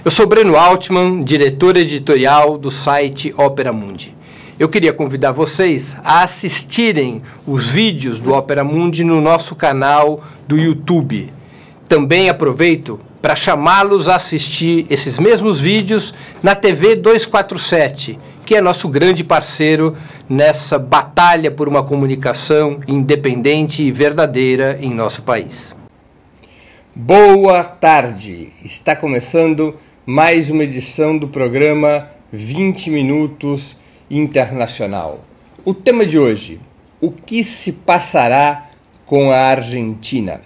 Eu sou Breno Altman, diretor editorial do site Opera Mundi. Eu queria convidar vocês a assistirem os vídeos do Opera Mundi no nosso canal do YouTube. Também aproveito para chamá-los a assistir esses mesmos vídeos na TV 247, que é nosso grande parceiro nessa batalha por uma comunicação independente e verdadeira em nosso país. Boa tarde! Está começando mais uma edição do programa 20 Minutos Internacional. O tema de hoje: o que se passará com a Argentina?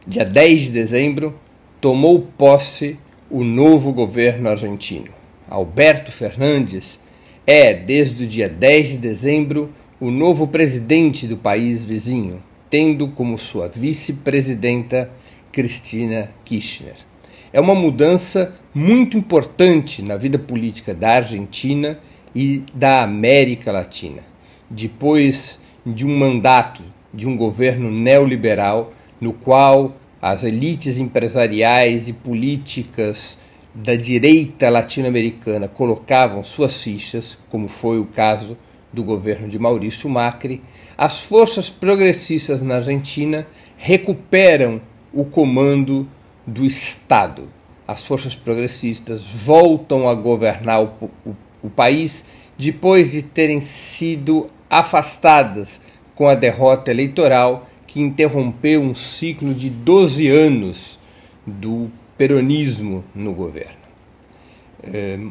Dia 10 de dezembro, tomou posse o novo governo argentino. Alberto Fernandes é, desde o dia 10 de dezembro, o novo presidente do país vizinho, tendo como sua vice-presidenta Cristina Kirchner. É uma mudança muito importante na vida política da Argentina e da América Latina, depois de um mandato de um governo neoliberal no qual as elites empresariais e políticas da direita latino-americana colocavam suas fichas, como foi o caso do governo de Maurício Macri. As forças progressistas na Argentina recuperam o comando do Estado. As forças progressistas voltam a governar o país depois de terem sido afastadas com a derrota eleitoral que interrompeu um ciclo de 12 anos do peronismo no governo.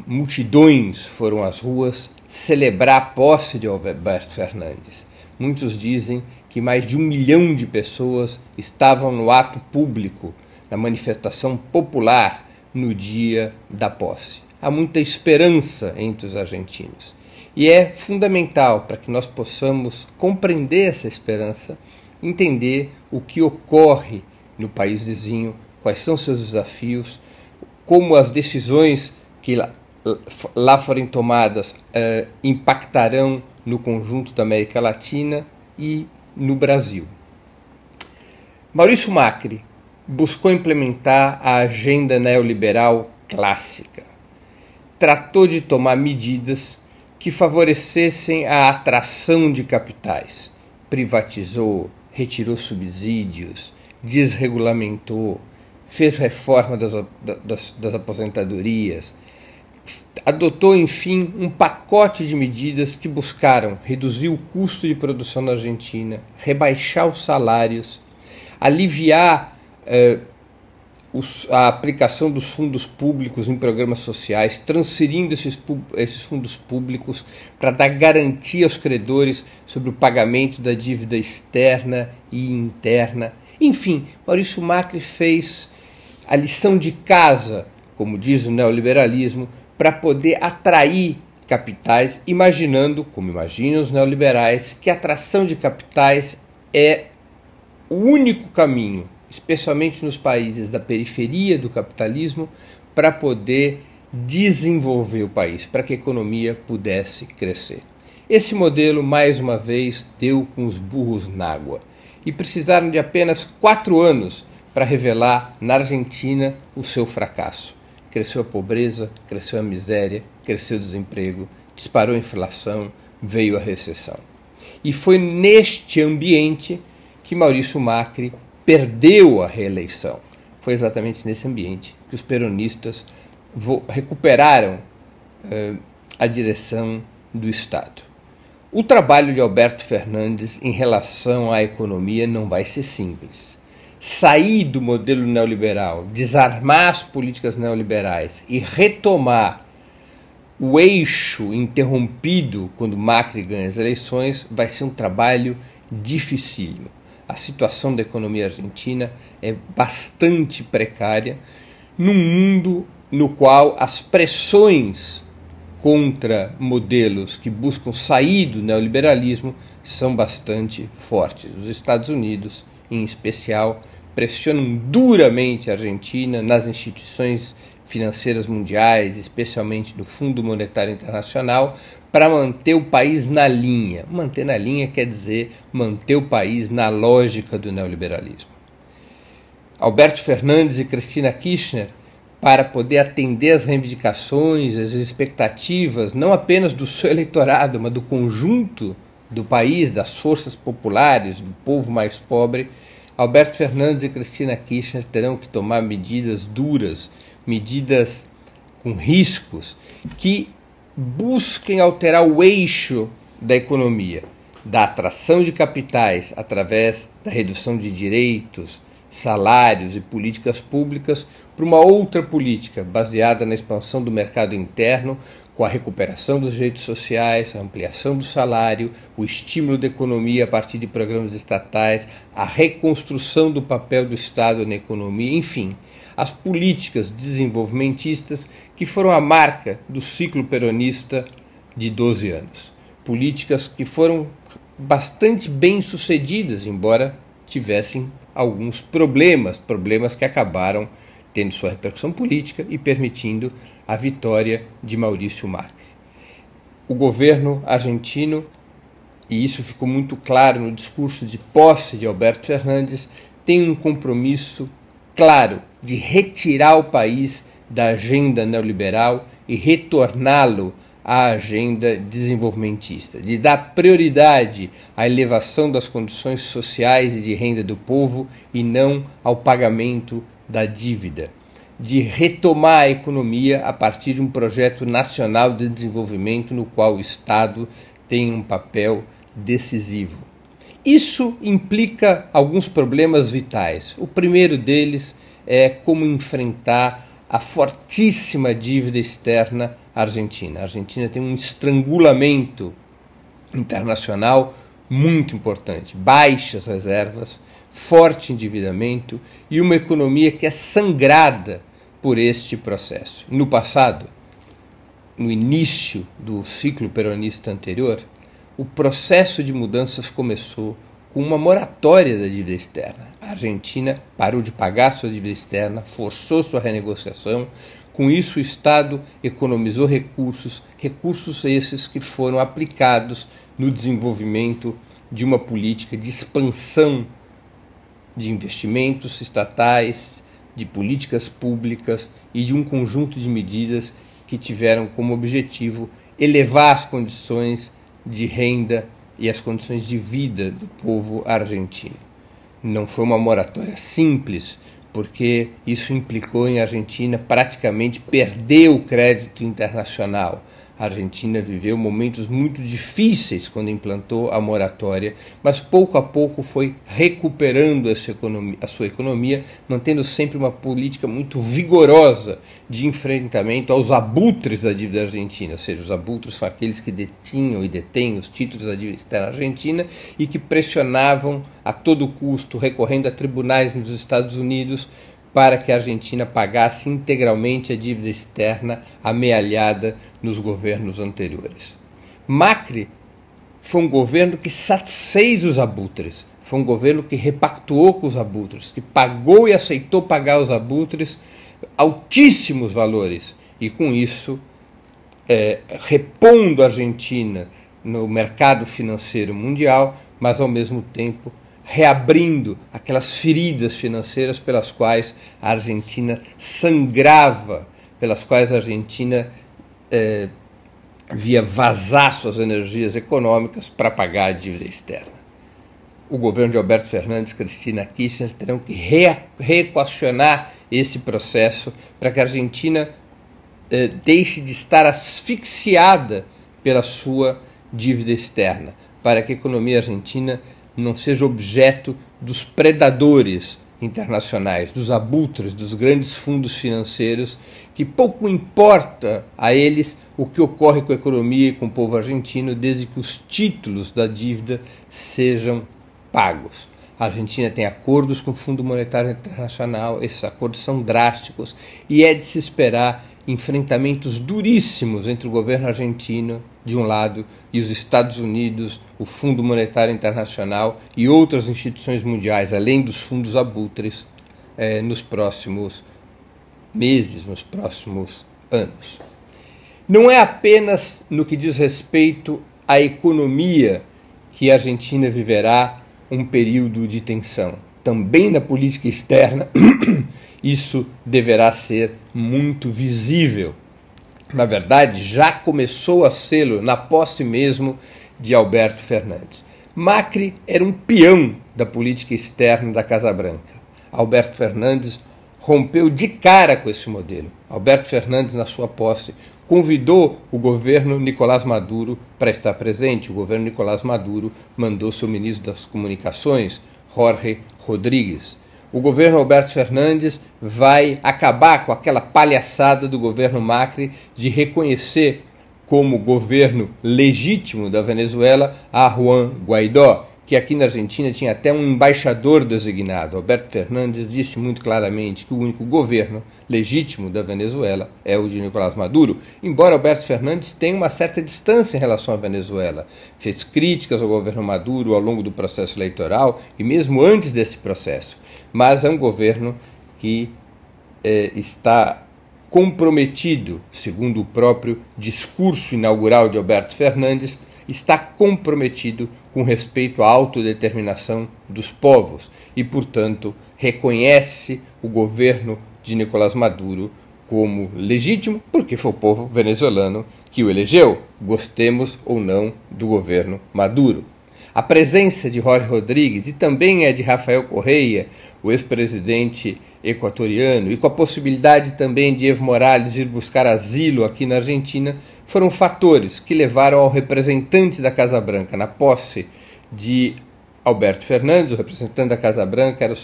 Multidões foram às ruas celebrar a posse de Alberto Fernandes. Muitos dizem que mais de 1 milhão de pessoas estavam no ato público, na manifestação popular, no dia da posse. Há muita esperança entre os argentinos. E é fundamental para que nós possamos compreender essa esperança, entender o que ocorre no país vizinho, quais são seus desafios, como as decisões que lá forem tomadas impactarão no conjunto da América Latina e no Brasil. Maurício Macri buscou implementar a agenda neoliberal clássica. Tratou de tomar medidas que favorecessem a atração de capitais. Privatizou, retirou subsídios, desregulamentou, fez reforma das aposentadorias, adotou, enfim, um pacote de medidas que buscaram reduzir o custo de produção na Argentina, rebaixar os salários, aliviar a aplicação dos fundos públicos em programas sociais, transferindo esses fundos públicos para dar garantia aos credores sobre o pagamento da dívida externa e interna. Enfim, Maurício Macri fez a lição de casa, como diz o neoliberalismo, para poder atrair capitais, imaginando, como imaginam os neoliberais, que a atração de capitais é o único caminho, especialmente nos países da periferia do capitalismo, para poder desenvolver o país, para que a economia pudesse crescer. Esse modelo, mais uma vez, deu com os burros na água. E precisaram de apenas 4 anos para revelar na Argentina o seu fracasso. Cresceu a pobreza, cresceu a miséria, cresceu o desemprego, disparou a inflação, veio a recessão. E foi neste ambiente que Maurício Macri perdeu a reeleição. Foi exatamente nesse ambiente que os peronistas recuperaram a direção do Estado. O trabalho de Alberto Fernandes em relação à economia não vai ser simples. Sair do modelo neoliberal, desarmar as políticas neoliberais e retomar o eixo interrompido quando Macri ganha as eleições vai ser um trabalho dificílimo. A situação da economia argentina é bastante precária num mundo no qual as pressões contra modelos que buscam sair do neoliberalismo são bastante fortes. Os Estados Unidos, em especial, pressionam duramente a Argentina nas instituições financeiras mundiais, especialmente no Fundo Monetário Internacional, para manter o país na linha. Manter na linha quer dizer manter o país na lógica do neoliberalismo. Alberto Fernandes e Cristina Kirchner para poder atender às reivindicações, às expectativas, não apenas do seu eleitorado, mas do conjunto do país, das forças populares, do povo mais pobre, Alberto Fernandes e Cristina Kirchner terão que tomar medidas duras, medidas com riscos, que busquem alterar o eixo da economia, da atração de capitais através da redução de direitos, salários e políticas públicas, para uma outra política baseada na expansão do mercado interno, com a recuperação dos direitos sociais, a ampliação do salário, o estímulo da economia a partir de programas estatais, a reconstrução do papel do Estado na economia, enfim, as políticas desenvolvimentistas que foram a marca do ciclo peronista de 12 anos. Políticas que foram bastante bem sucedidas, embora tivessem alguns problemas que acabaram tendo sua repercussão política e permitindo a vitória de Maurício Macri. O governo argentino, e isso ficou muito claro no discurso de posse de Alberto Fernandes, tem um compromisso claro de retirar o país da agenda neoliberal e retorná-lo à agenda desenvolvimentista, de dar prioridade à elevação das condições sociais e de renda do povo e não ao pagamento da dívida, de retomar a economia a partir de um projeto nacional de desenvolvimento no qual o Estado tem um papel decisivo. Isso implica alguns problemas vitais. O primeiro deles é como enfrentar a fortíssima dívida externa argentina. A Argentina tem um estrangulamento internacional muito importante, baixas reservas, forte endividamento e uma economia que é sangrada por este processo. No passado, no início do ciclo peronista anterior, o processo de mudanças começou com uma moratória da dívida externa. A Argentina parou de pagar sua dívida externa, forçou sua renegociação. Com isso, o Estado economizou recursos esses que foram aplicados no desenvolvimento de uma política de expansão de investimentos estatais, de políticas públicas e de um conjunto de medidas que tiveram como objetivo elevar as condições de renda e as condições de vida do povo argentino. Não foi uma moratória simples, porque isso implicou em a Argentina praticamente perder o crédito internacional. A Argentina viveu momentos muito difíceis quando implantou a moratória, mas pouco a pouco foi recuperando a sua economia, mantendo sempre uma política muito vigorosa de enfrentamento aos abutres da dívida argentina, ou seja, os abutres são aqueles que detinham e detêm os títulos da dívida externa argentina e que pressionavam a todo custo, recorrendo a tribunais nos Estados Unidos, para que a Argentina pagasse integralmente a dívida externa amealhada nos governos anteriores. Macri foi um governo que satisfez os abutres, foi um governo que repactuou com os abutres, que pagou e aceitou pagar os abutres altíssimos valores, e com isso repondo a Argentina no mercado financeiro mundial, mas ao mesmo tempo reabrindo aquelas feridas financeiras pelas quais a Argentina sangrava, pelas quais a Argentina via vazar suas energias econômicas para pagar a dívida externa. O governo de Alberto Fernandes e Cristina Kirchner terão que reequacionar esse processo para que a Argentina deixe de estar asfixiada pela sua dívida externa, para que a economia argentina não seja objeto dos predadores internacionais, dos abutres, dos grandes fundos financeiros, que pouco importa a eles o que ocorre com a economia e com o povo argentino, desde que os títulos da dívida sejam pagos. A Argentina tem acordos com o Fundo Monetário Internacional, esses acordos são drásticos e é de se esperar enfrentamentos duríssimos entre o governo argentino, de um lado, e os Estados Unidos, o Fundo Monetário Internacional e outras instituições mundiais, além dos fundos abutres, nos próximos meses, nos próximos anos. Não é apenas no que diz respeito à economia que a Argentina viverá um período de tensão. Também na política externa isso deverá ser muito visível. Na verdade, já começou a sê-lo na posse mesmo de Alberto Fernandes. Macri era um peão da política externa da Casa Branca. Alberto Fernandes rompeu de cara com esse modelo. Alberto Fernandes, na sua posse, convidou o governo Nicolás Maduro para estar presente. O governo Nicolás Maduro mandou seu ministro das Comunicações, Jorge Rodrigues. O governo Alberto Fernandes vai acabar com aquela palhaçada do governo Macri de reconhecer como governo legítimo da Venezuela a Juan Guaidó, que aqui na Argentina tinha até um embaixador designado. Alberto Fernandes disse muito claramente que o único governo legítimo da Venezuela é o de Nicolás Maduro, embora Alberto Fernandes tenha uma certa distância em relação à Venezuela. Fez críticas ao governo Maduro ao longo do processo eleitoral e mesmo antes desse processo, mas é um governo que está comprometido, segundo o próprio discurso inaugural de Alberto Fernandes, está comprometido com respeito à autodeterminação dos povos e, portanto, reconhece o governo de Nicolás Maduro como legítimo, porque foi o povo venezuelano que o elegeu, gostemos ou não do governo Maduro. A presença de Jorge Rodrigues e também a de Rafael Correa, o ex-presidente equatoriano, e com a possibilidade também de Evo Morales ir buscar asilo aqui na Argentina, foram fatores que levaram ao representante da Casa Branca na posse de Alberto Fernandes. O representante da Casa Branca era o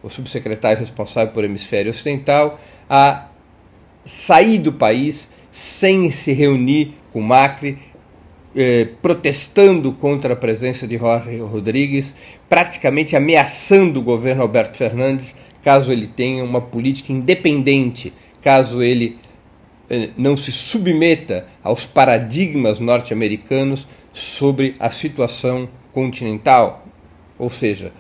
subsecretário responsável por Hemisfério Ocidental, a sair do país sem se reunir com Macri, protestando contra a presença de Jorge Rodrigues, praticamente ameaçando o governo Alberto Fernandes caso ele tenha uma política independente, caso ele não se submeta aos paradigmas norte-americanos sobre a situação continental. Ou seja,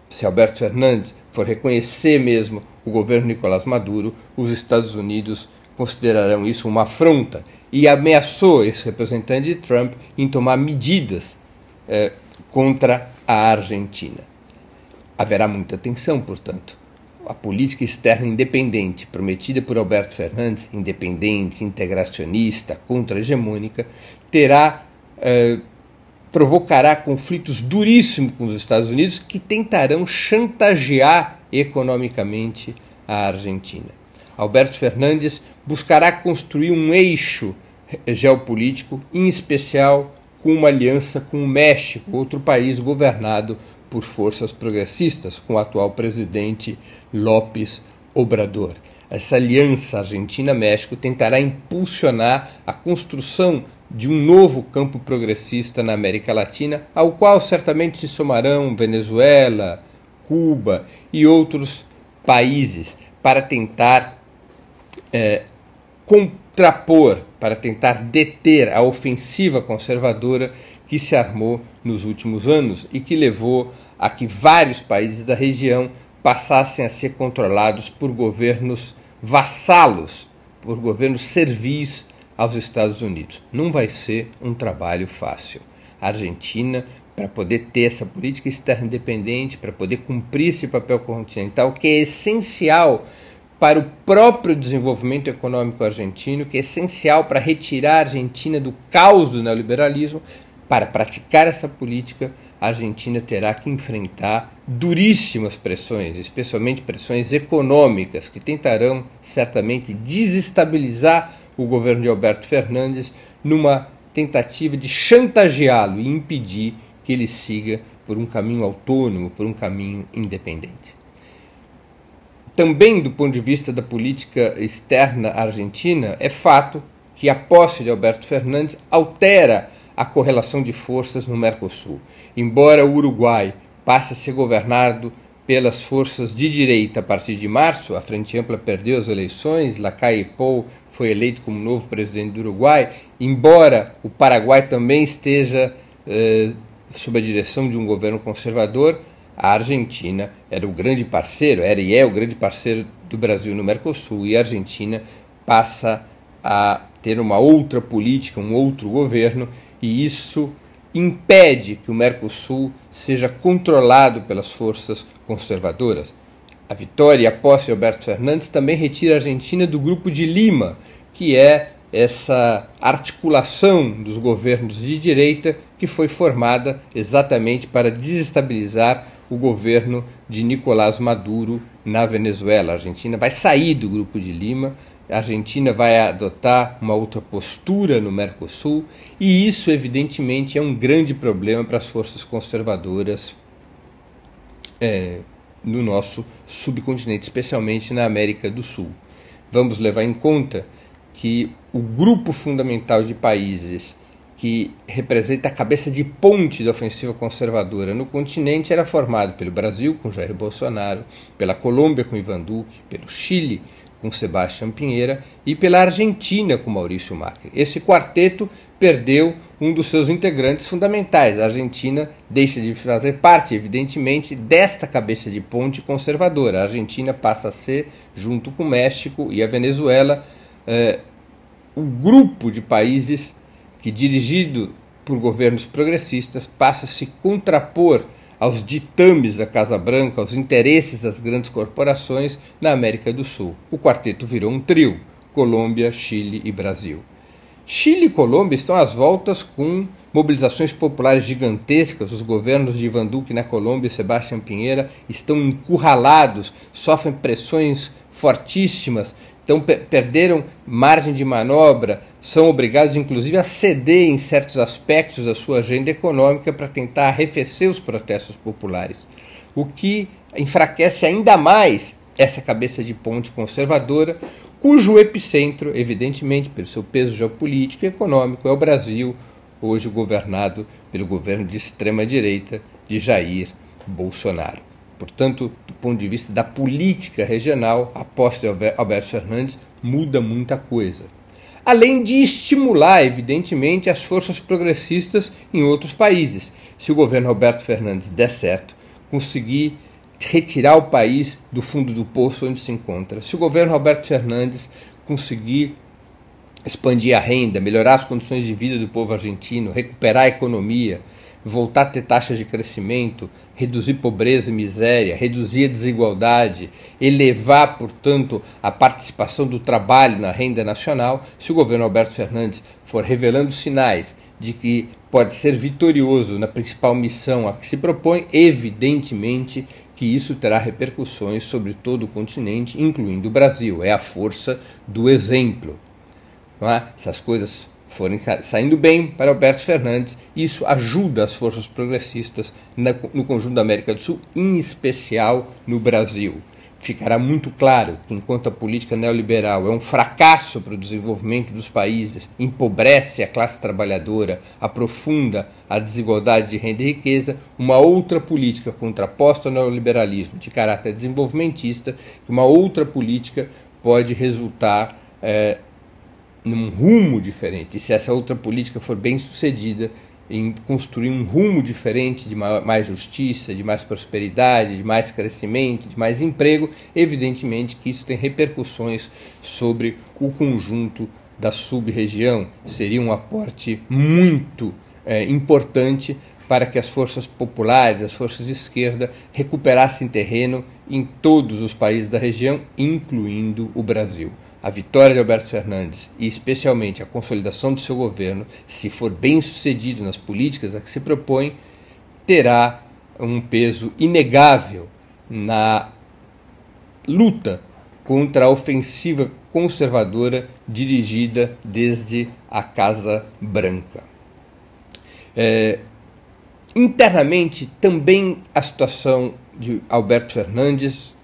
se Alberto Fernandes for reconhecer mesmo o governo Nicolás Maduro, os Estados Unidos considerarão isso uma afronta e ameaçou esse representante de Trump em tomar medidas contra a Argentina. Haverá muita tensão, portanto. A política externa independente, prometida por Alberto Fernandes, independente, integracionista, contra-hegemônica, provocará conflitos duríssimos com os Estados Unidos que tentarão chantagear economicamente a Argentina. Alberto Fernandes buscará construir um eixo geopolítico, em especial com uma aliança com o México, outro país governado por forças progressistas, com o atual presidente López Obrador. Essa aliança Argentina-México tentará impulsionar a construção de um novo campo progressista na América Latina, ao qual certamente se somarão Venezuela, Cuba e outros países, para tentar contrapor, para tentar deter a ofensiva conservadora que se armou nos últimos anos e que levou a que vários países da região passassem a ser controlados por governos vassalos, por governos servis aos Estados Unidos. Não vai ser um trabalho fácil. A Argentina, para poder ter essa política externa independente, para poder cumprir esse papel continental, que é essencial para o próprio desenvolvimento econômico argentino, que é essencial para retirar a Argentina do caos do neoliberalismo. Para praticar essa política, a Argentina terá que enfrentar duríssimas pressões, especialmente pressões econômicas, que tentarão certamente desestabilizar o governo de Alberto Fernandes numa tentativa de chantageá-lo e impedir que ele siga por um caminho autônomo, por um caminho independente. Também do ponto de vista da política externa argentina, é fato que a posse de Alberto Fernandes altera a correlação de forças no Mercosul. Embora o Uruguai passe a ser governado pelas forças de direita a partir de março, a Frente Ampla perdeu as eleições, Lacalle Pou foi eleito como novo presidente do Uruguai, embora o Paraguai também esteja sob a direção de um governo conservador, a Argentina era o grande parceiro, era e é o grande parceiro do Brasil no Mercosul, e a Argentina passa a ter uma outra política, um outro governo, e isso impede que o Mercosul seja controlado pelas forças conservadoras. A vitória e a posse de Alberto Fernandes também retira a Argentina do Grupo de Lima, que é essa articulação dos governos de direita que foi formada exatamente para desestabilizar o governo de Nicolás Maduro na Venezuela. A Argentina vai sair do Grupo de Lima, a Argentina vai adotar uma outra postura no Mercosul, e isso evidentemente é um grande problema para as forças conservadoras no nosso subcontinente, especialmente na América do Sul. Vamos levar em conta que o grupo fundamental de países que representa a cabeça de ponte da ofensiva conservadora no continente era formado pelo Brasil, com Jair Bolsonaro, pela Colômbia, com Ivan Duque, pelo Chile, com Sebastián Piñera, e pela Argentina, com Maurício Macri. Esse quarteto perdeu um dos seus integrantes fundamentais. A Argentina deixa de fazer parte, evidentemente, desta cabeça de ponte conservadora. A Argentina passa a ser, junto com o México e a Venezuela, o grupo de países que, dirigido por governos progressistas, passa a se contrapor aos ditames da Casa Branca, aos interesses das grandes corporações na América do Sul. O quarteto virou um trio: Colômbia, Chile e Brasil. Chile e Colômbia estão às voltas com mobilizações populares gigantescas. Os governos de Ivan Duque na Colômbia e Sebastián Piñera estão encurralados, sofrem pressões fortíssimas, então perderam margem de manobra, são obrigados inclusive a ceder em certos aspectos da sua agenda econômica para tentar arrefecer os protestos populares, o que enfraquece ainda mais essa cabeça de ponte conservadora, cujo epicentro, evidentemente, pelo seu peso geopolítico e econômico, é o Brasil, hoje governado pelo governo de extrema-direita de Jair Bolsonaro. Portanto, do ponto de vista da política regional, a posse de Alberto Fernandes muda muita coisa. Além de estimular, evidentemente, as forças progressistas em outros países. Se o governo Alberto Fernandes der certo, conseguir retirar o país do fundo do poço onde se encontra. Se o governo Alberto Fernandes conseguir expandir a renda, melhorar as condições de vida do povo argentino, recuperar a economia, voltar a ter taxas de crescimento, reduzir pobreza e miséria, reduzir a desigualdade, elevar, portanto, a participação do trabalho na renda nacional, se o governo Alberto Fernandes for revelando sinais de que pode ser vitorioso na principal missão a que se propõe, evidentemente que isso terá repercussões sobre todo o continente, incluindo o Brasil. É a força do exemplo. Não é? Se as coisas forem saindo bem para Alberto Fernandes, isso ajuda as forças progressistas no conjunto da América do Sul, em especial no Brasil. Ficará muito claro que, enquanto a política neoliberal é um fracasso para o desenvolvimento dos países, empobrece a classe trabalhadora, aprofunda a desigualdade de renda e riqueza, uma outra política contraposta ao neoliberalismo de caráter desenvolvimentista, uma outra política pode resultar num rumo diferente. E se essa outra política for bem sucedida em construir um rumo diferente de mais justiça, de mais prosperidade, de mais crescimento, de mais emprego, evidentemente que isso tem repercussões sobre o conjunto da sub-região. Seria um aporte muito importante para que as forças populares, as forças de esquerda, recuperassem terreno em todos os países da região, incluindo o Brasil. A vitória de Alberto Fernandes e especialmente a consolidação do seu governo, se for bem sucedido nas políticas a que se propõe, terá um peso inegável na luta contra a ofensiva conservadora dirigida desde a Casa Branca. Internamente, também a situação de Alberto Fernandes,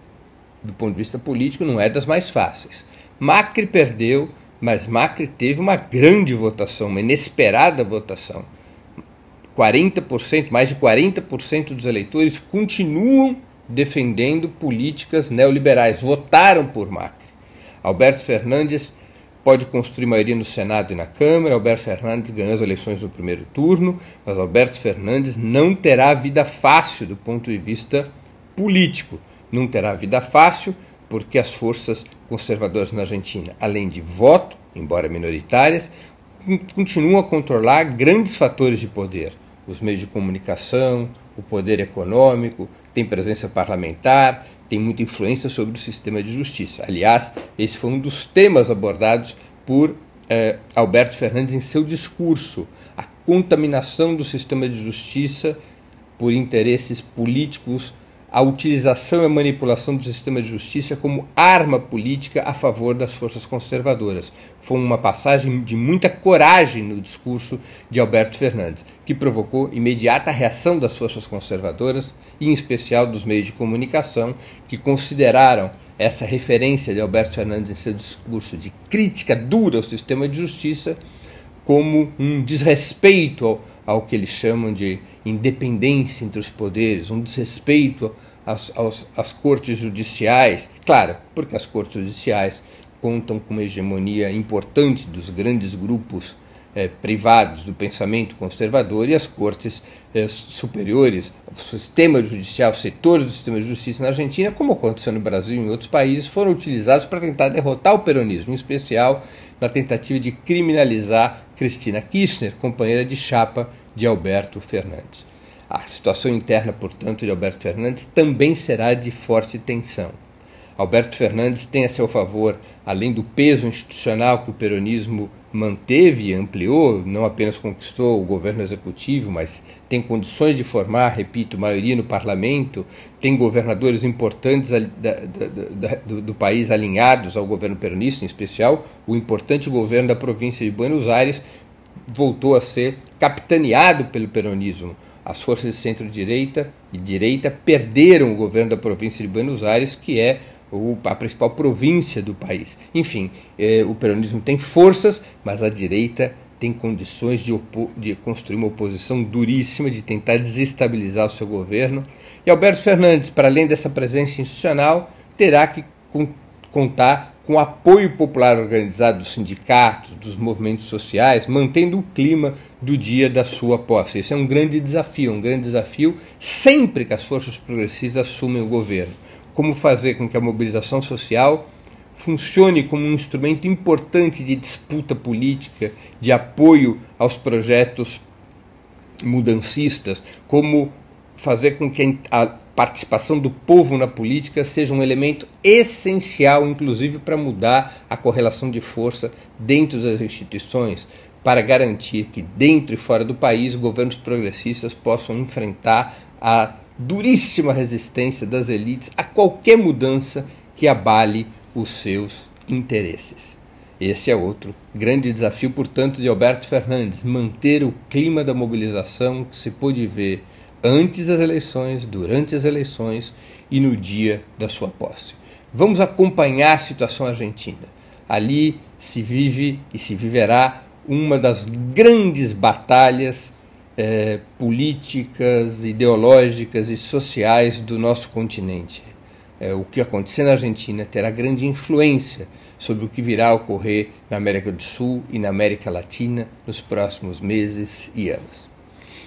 do ponto de vista político, não é das mais fáceis. Macri perdeu, mas Macri teve uma grande votação, uma inesperada votação. 40%, mais de 40% dos eleitores continuam defendendo políticas neoliberais, votaram por Macri. Alberto Fernandes pode construir maioria no Senado e na Câmara. Alberto Fernandes ganhou as eleições no primeiro turno, mas Alberto Fernandes não terá vida fácil do ponto de vista político. Não terá vida fácil porque as forças conservadoras na Argentina, além de voto, embora minoritárias, continuam a controlar grandes fatores de poder. Os meios de comunicação, o poder econômico, tem presença parlamentar, tem muita influência sobre o sistema de justiça. Aliás, esse foi um dos temas abordados por Alberto Fernandes em seu discurso, a contaminação do sistema de justiça por interesses políticos, a utilização e a manipulação do sistema de justiça como arma política a favor das forças conservadoras. Foi uma passagem de muita coragem no discurso de Alberto Fernandes, que provocou imediata reação das forças conservadoras, e em especial dos meios de comunicação, que consideraram essa referência de Alberto Fernandes em seu discurso de crítica dura ao sistema de justiça como um desrespeito ao que eles chamam de independência entre os poderes, um desrespeito às cortes judiciais. Claro, porque as cortes judiciais contam com uma hegemonia importante dos grandes grupos privados do pensamento conservador, e as cortes superiores, o sistema judicial, os setores do sistema de justiça na Argentina, como aconteceu no Brasil e em outros países, foram utilizados para tentar derrotar o peronismo, em especial na tentativa de criminalizar Cristina Kirchner, companheira de chapa de Alberto Fernandes. A situação interna, portanto, de Alberto Fernandes também será de forte tensão. Alberto Fernandes tem a seu favor, além do peso institucional que o peronismo manteve e ampliou, não apenas conquistou o governo executivo, mas tem condições de formar, repito, maioria no parlamento, tem governadores importantes do país alinhados ao governo peronista, em especial o importante governo da província de Buenos Aires voltou a ser capitaneado pelo peronismo. As forças de centro-direita e direita perderam o governo da província de Buenos Aires, que é a principal província do país. Enfim, o peronismo tem forças, mas a direita tem condições de construir uma oposição duríssima, de tentar desestabilizar o seu governo. E Alberto Fernandes, para além dessa presença institucional, terá que contar com o apoio popular organizado dos sindicatos, dos movimentos sociais, mantendo o clima do dia da sua posse. Esse é um grande desafio sempre que as forças progressistas assumem o governo. Como fazer com que a mobilização social funcione como um instrumento importante de disputa política, de apoio aos projetos mudancistas, como fazer com que a participação do povo na política seja um elemento essencial, inclusive para mudar a correlação de força dentro das instituições, para garantir que dentro e fora do país governos progressistas possam enfrentar a duríssima resistência das elites a qualquer mudança que abale os seus interesses. Esse é outro grande desafio, portanto, de Alberto Fernandes, manter o clima da mobilização que se pôde ver antes das eleições, durante as eleições e no dia da sua posse. Vamos acompanhar a situação argentina. Ali se vive e se viverá uma das grandes batalhas políticas, ideológicas e sociais do nosso continente. O que acontecer na Argentina terá grande influência sobre o que virá a ocorrer na América do Sul e na América Latina nos próximos meses e anos.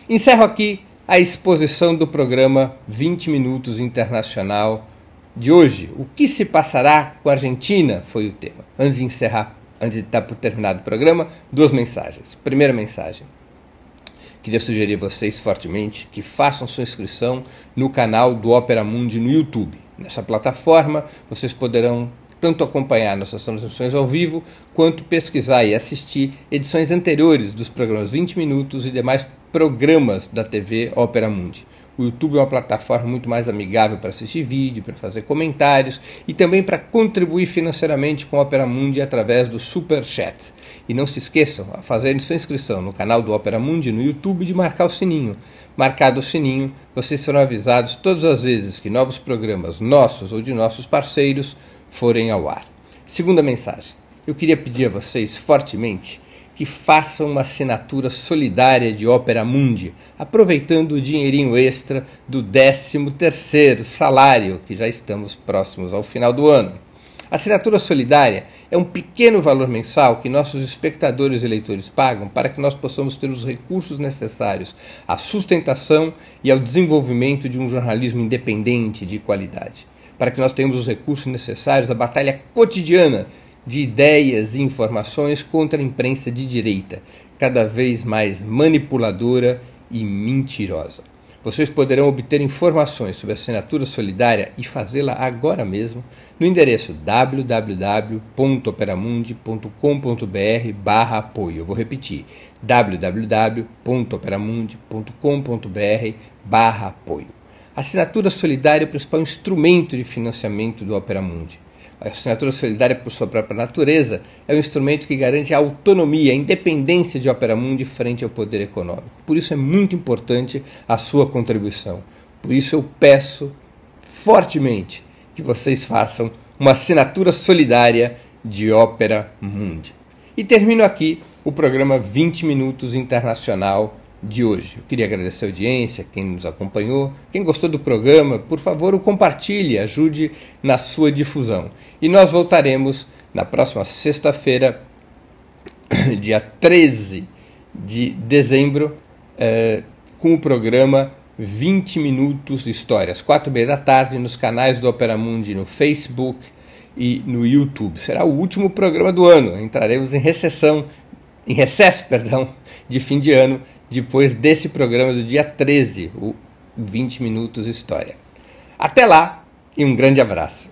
Encerro aqui a exposição do programa 20 Minutos Internacional de hoje. O que se passará com a Argentina foi o tema. Antes de dar por terminado o programa, 2 mensagens. Primeira mensagem: queria sugerir a vocês fortemente que façam sua inscrição no canal do Opera Mundi no YouTube. Nessa plataforma vocês poderão tanto acompanhar nossas transmissões ao vivo, quanto pesquisar e assistir edições anteriores dos programas 20 Minutos e demais programas da TV Opera Mundi. O YouTube é uma plataforma muito mais amigável para assistir vídeo, para fazer comentários e também para contribuir financeiramente com a Opera Mundi através do Super Chat. E não se esqueçam, a fazerem sua inscrição no canal do Opera Mundi no YouTube, de marcar o sininho. Marcado o sininho, vocês serão avisados todas as vezes que novos programas nossos ou de nossos parceiros forem ao ar. Segunda mensagem: eu queria pedir a vocês fortemente que façam uma assinatura solidária de Opera Mundi, aproveitando o dinheirinho extra do 13º salário, que já estamos próximos ao final do ano. A assinatura solidária é um pequeno valor mensal que nossos espectadores e leitores pagam para que nós possamos ter os recursos necessários à sustentação e ao desenvolvimento de um jornalismo independente de qualidade, para que nós tenhamos os recursos necessários à batalha cotidiana de ideias e informações contra a imprensa de direita, cada vez mais manipuladora e mentirosa. Vocês poderão obter informações sobre a assinatura solidária e fazê-la agora mesmo no endereço www.operamundi.com.br/apoio. Eu vou repetir, www.operamundi.com.br/apoio. A assinatura solidária é o principal instrumento de financiamento do Opera Mundi. A assinatura solidária, por sua própria natureza, é um instrumento que garante a autonomia, a independência de Opera Mundi frente ao poder econômico. Por isso é muito importante a sua contribuição. Por isso eu peço fortemente que vocês façam uma assinatura solidária de Opera Mundi. E termino aqui o programa 20 Minutos Internacional de hoje. Eu queria agradecer a audiência, quem nos acompanhou. Quem gostou do programa, por favor, o compartilhe, ajude na sua difusão. E nós voltaremos na próxima sexta-feira, dia 13 de dezembro, com o programa 20 Minutos História, às 4h30 da tarde, nos canais do Opera Mundi, no Facebook e no YouTube. Será o último programa do ano. Entraremos em recesso de fim de ano, depois desse programa do dia 13, o 20 Minutos História. Até lá e um grande abraço.